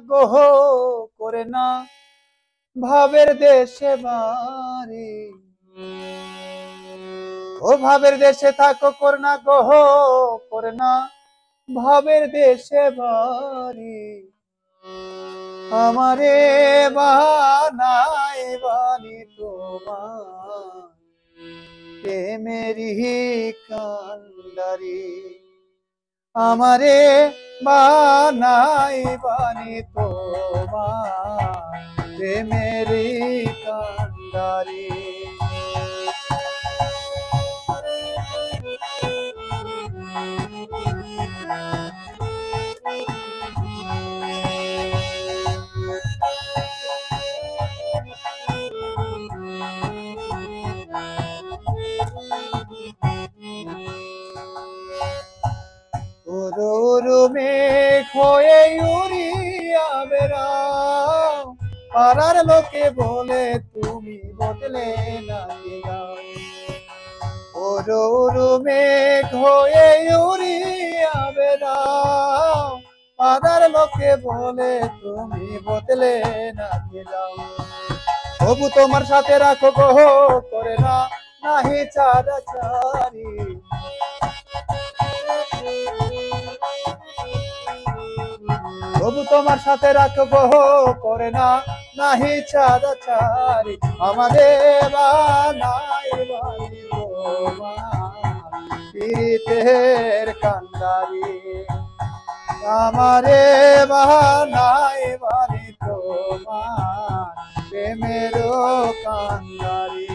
গোহ করে না ভাবের দেশে বাড়ি, ও ভাবের দেশে থাকো করনা গোহ করে না ভাবের দেশে বাড়ি। আমারে বানায় বাড়ি তোমার প্রেমেরই কান্ডারি। আমারে বানাই বানি তোমার প্রেমেরই কান্ডারি। উরু মেঘ হয়ে উড়িয়া বেড়াও, পাড়ার লোকে বলে তুমি বদলে না যাও। উরু মেঘ হয়ে উড়িয়া বেড়াও, পাড়ার লোকে বলে তুমি বদলে না যাও। তবু তোমার সাথে রাখো গো করে না নাহি চারি। তবু তোমার সাথে রাখবো করে না নাহি চারি। আমাদের বানাই বাড়ি তোমার পীড়িতের কান্ডারি। আমারে বানাই বাড়ি তোমার প্রেমের কান্ডারি।